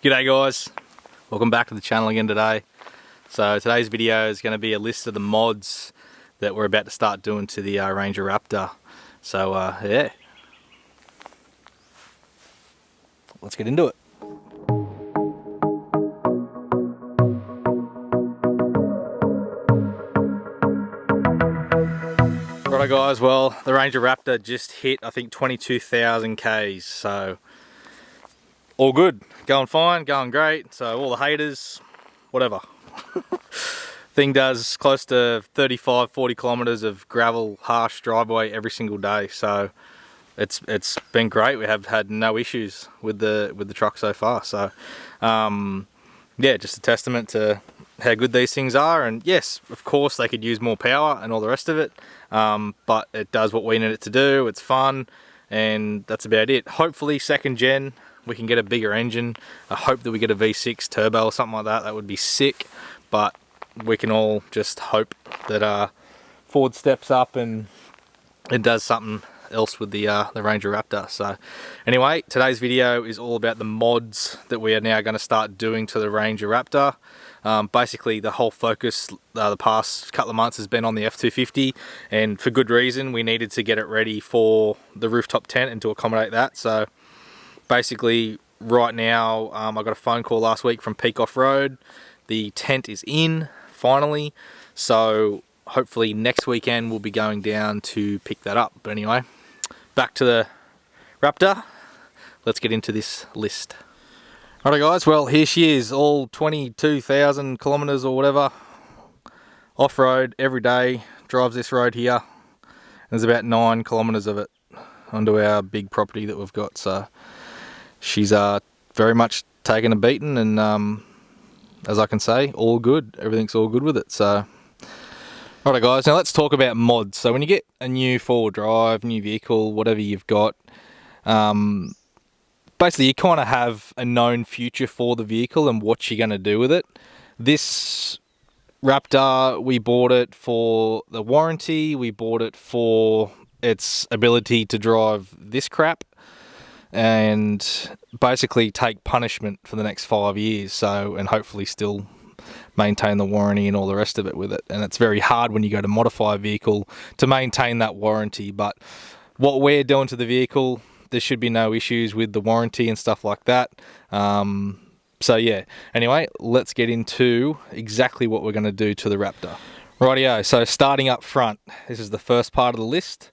G'day guys, welcome back to the channel again today. So today's video is going to be a list of the mods that we're about to start doing to the Ranger Raptor. So yeah, let's get into it. Righto guys, well the Ranger Raptor just hit I think 22,000 Ks, so all good, going fine, going great. So all the haters, whatever. Thing does close to 35-40 kilometers of gravel harsh driveway every single day, so it's been great. We have had no issues with the truck so far, so yeah, just a testament to how good these things are. And yes, of course they could use more power and all the rest of it, but it does what we need it to do. It's fun, and that's about it. Hopefully second gen we can get a bigger engine. I hope that we get a V6 turbo or something like that. That would be sick, but we can all just hope that Ford steps up and it does something else with the Ranger Raptor. So anyway, today's video is all about the mods that we are now going to start doing to the Ranger Raptor. Basically the whole focus the past couple of months has been on the F250, and for good reason. We needed to get it ready for the rooftop tent and to accommodate that. So basically right now I got a phone call last week from Peak Off-Road. The tent is in finally, so hopefully next weekend we'll be going down to pick that up. But anyway, back to the Raptor. Let's get into this list. Alright guys, well here she is, all 22,000 kilometers or whatever, off-road every day. Drives this road here. There's about 9 kilometers of it onto our big property that we've got, so she's very much taken a beating, and as I can say, all good. Everything's all good with it. So alright guys, now let's talk about mods. So when you get a new four-wheel drive, new vehicle, whatever you've got, basically you kind of have a known future for the vehicle and what you're going to do with it. This Raptor, we bought it for the warranty, we bought it for its ability to drive this crap and basically take punishment for the next 5 years, so, and hopefully still maintain the warranty and all the rest of it with it. And it's very hard when you go to modify a vehicle to maintain that warranty, but what we're doing to the vehicle, there should be no issues with the warranty and stuff like that. So yeah, anyway, let's get into exactly what we're going to do to the Raptor. Rightio, so starting up front, this is the first part of the list.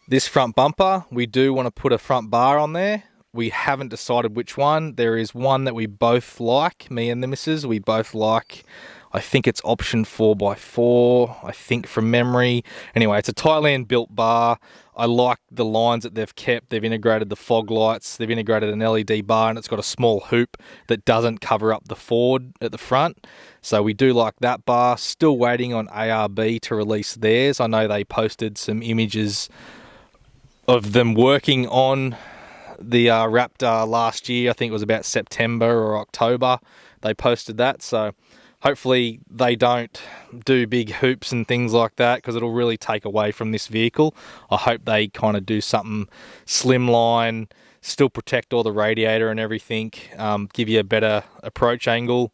This front bumper, we do want to put a front bar on there. We haven't decided which one. There is one that we both like, me and the missus, we both like. I think it's option 4x4, I think from memory. Anyway, it's a Thailand built bar. I like the lines that they've kept. They've integrated the fog lights, they've integrated an LED bar, and it's got a small hoop that doesn't cover up the Ford at the front. So we do like that bar. Still waiting on ARB to release theirs. I know they posted some images of them working on the Raptor last year. I think it was about September or October they posted that, so hopefully they don't do big hoops and things like that, because it'll really take away from this vehicle. I hope they kind of do something slimline, still protect all the radiator and everything, give you a better approach angle,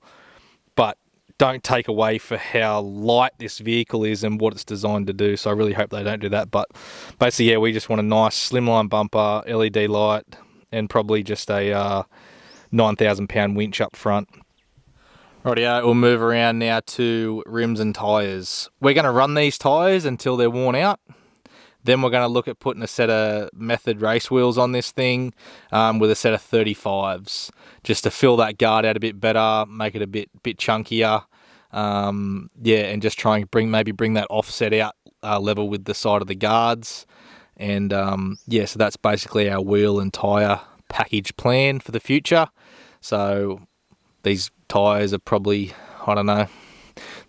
but don't take away for how light this vehicle is and what it's designed to do. So I really hope they don't do that. But basically, yeah, we just want a nice slimline bumper, LED light, and probably just a 9,000 pound winch up front. Rightio, we'll move around now to rims and tyres. We're going to run these tyres until they're worn out. Then we're going to look at putting a set of Method race wheels on this thing with a set of 35s, just to fill that guard out a bit better, make it a bit chunkier. Yeah, and just try and maybe bring that offset out level with the side of the guards. And yeah, so that's basically our wheel and tyre package plan for the future. So these tyres are probably, I don't know,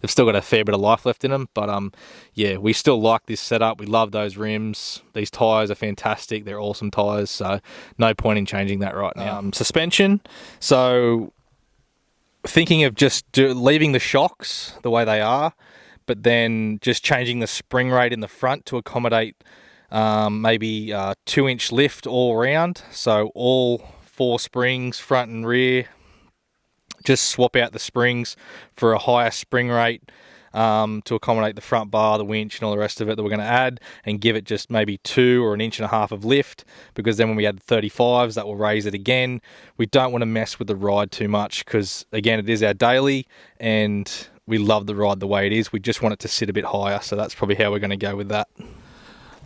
they've still got a fair bit of life left in them, but yeah, we still like this setup. We love those rims. These tyres are fantastic. They're awesome tyres, so no point in changing that right now. Suspension, so thinking of just leaving the shocks the way they are, but then just changing the spring rate in the front to accommodate maybe a 2-inch lift all around, so all 4 springs, front and rear, just swap out the springs for a higher spring rate to accommodate the front bar, the winch, and all the rest of it that we're going to add, and give it just maybe 2 or 1.5 inches of lift, because then when we add the 35s, that will raise it again. We don't want to mess with the ride too much because, again, it is our daily, and we love the ride the way it is. We just want it to sit a bit higher, so that's probably how we're going to go with that.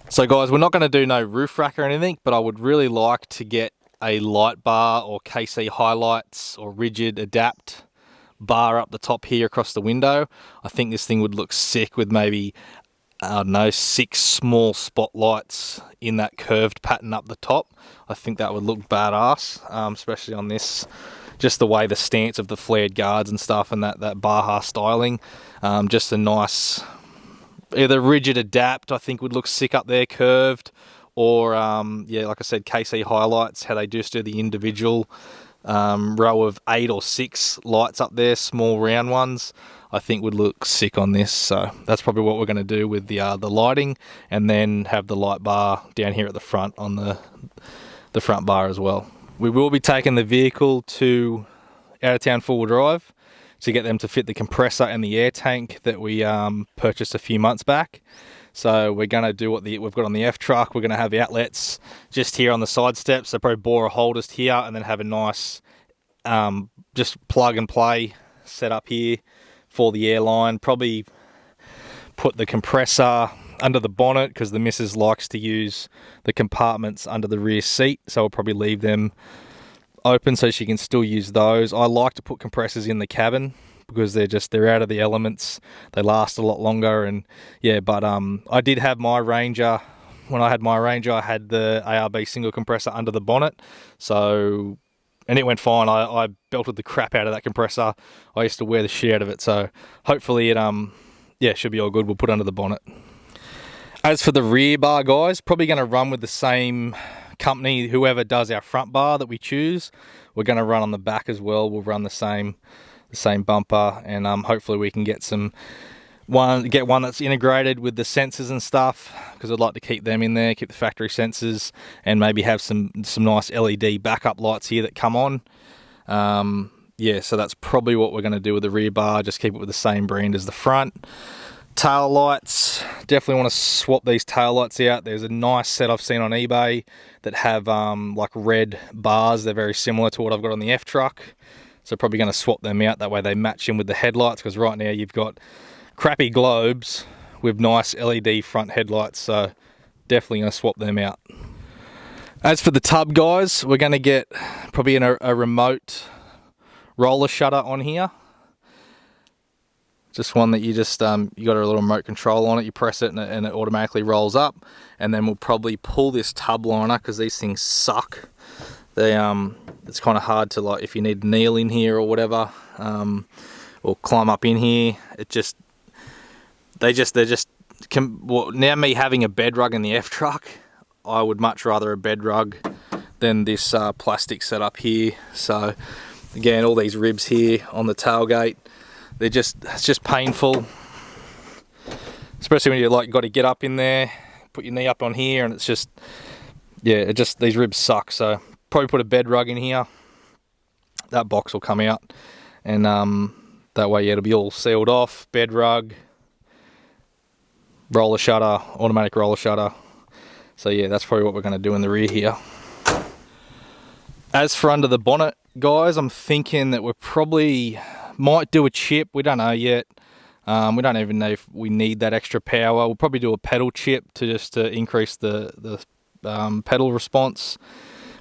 So guys, we're not going to do no roof rack or anything, but I would really like to get a light bar or KC highlights or rigid adapt bar up the top here across the window. I think this thing would look sick with maybe, I don't know, 6 small spotlights in that curved pattern up the top. I think that would look badass, especially on this, just the way the stance of the flared guards and stuff, and that Baja styling. Just a nice, either rigid adapt I think would look sick up there, curved, or yeah, like I said, KC highlights, how they just do the individual row of 8 or 6 lights up there, small round ones, I think would look sick on this. So that's probably what we're going to do with the lighting, and then have the light bar down here at the front on the front bar as well. We will be taking the vehicle to out of town 4-wheel drive to get them to fit the compressor and the air tank that we purchased a few months back. So we're going to do what we've got on the F truck. We're going to have outlets just here on the side steps. So probably bore a hole just here, and then have a nice just plug and play set up here for the airline. Probably put the compressor under the bonnet, because the missus likes to use the compartments under the rear seat. So we'll probably leave them open so she can still use those. I like to put compressors in the cabin, because they're out of the elements, they last a lot longer. And yeah, but I did have my Ranger, when I had my Ranger, I had the ARB single compressor under the bonnet, so, and it went fine. I belted the crap out of that compressor. I used to wear the shit out of it, so hopefully it yeah, should be all good. We'll put under the bonnet. As for the rear bar, guys, probably going to run with the same company, whoever does our front bar that we choose. We're going to run on the back as well. We'll run the same bumper, and hopefully we can get one that's integrated with the sensors and stuff, because I'd like to keep them in there, keep the factory sensors, and maybe have some nice LED backup lights here that come on. Yeah, so that's probably what we're going to do with the rear bar, just keep it with the same brand as the front. Tail lights, definitely want to swap these tail lights out. There's a nice set I've seen on eBay that have like red bars. They're very similar to what I've got on the F truck. So probably going to swap them out, that way they match in with the headlights, because right now you've got crappy globes with nice LED front headlights, so definitely going to swap them out. As for the tub, guys, we're going to get probably a remote roller shutter on here. Just one that you just you got a little remote control on it, you press it and it automatically rolls up. And then we'll probably pull this tub liner, because these things suck. They it's kind of hard to, like, if you need to kneel in here or whatever, or climb up in here. They're just well, now me having a bed rug in the F truck, I would much rather a bed rug than this plastic setup here. So again, all these ribs here on the tailgate, it's just painful, especially when you got to get up in there, put your knee up on here, and it's just, yeah, these ribs suck. So probably put a bed rug in here. That box will come out, and that way, yeah, it'll be all sealed off. Bed rug, roller shutter, automatic roller shutter. So yeah, that's probably what we're going to do in the rear here. As for under the bonnet, guys, I'm thinking that we probably might do a chip. We don't know yet. We don't even know if we need that extra power. We'll probably do a pedal chip to increase the pedal response.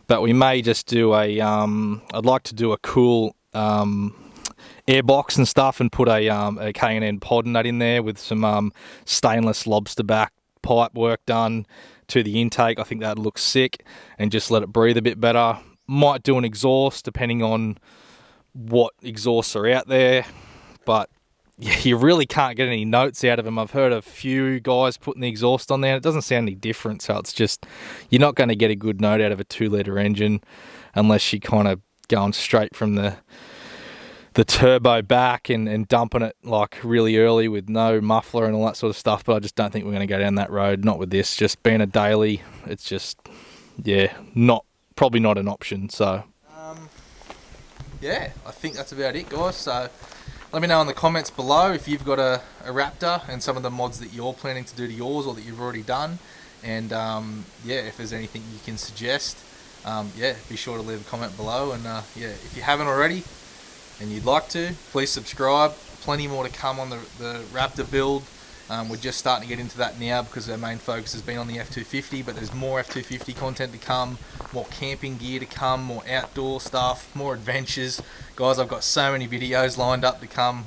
But we may just do I'd like to do a cool airbox and stuff, and put a K&N pod nut in there with some stainless lobster back pipe work done to the intake. I think that looks sick, and just let it breathe a bit better. Might do an exhaust depending on what exhausts are out there, but you really can't get any notes out of them. I've heard a few guys putting the exhaust on there, and it doesn't sound any different. So it's just, you're not going to get a good note out of a 2-litre engine unless you're kind of going straight from the turbo back and dumping it like really early with no muffler and all that sort of stuff. But I just don't think we're going to go down that road. Not with this. Just being a daily, it's just, yeah, probably not an option. So yeah, I think that's about it, guys. So let me know in the comments below if you've got a Raptor and some of the mods that you're planning to do to yours or that you've already done. And yeah, if there's anything you can suggest, yeah, be sure to leave a comment below. And yeah, if you haven't already and you'd like to, please subscribe. Plenty more to come on the Raptor build. We're just starting to get into that now because our main focus has been on the F250, but there's more F250 content to come, more camping gear to come, more outdoor stuff, more adventures. Guys, I've got so many videos lined up to come,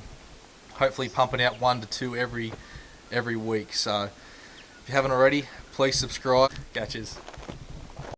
hopefully pumping out 1 to 2 every week. So if you haven't already, please subscribe. Catches.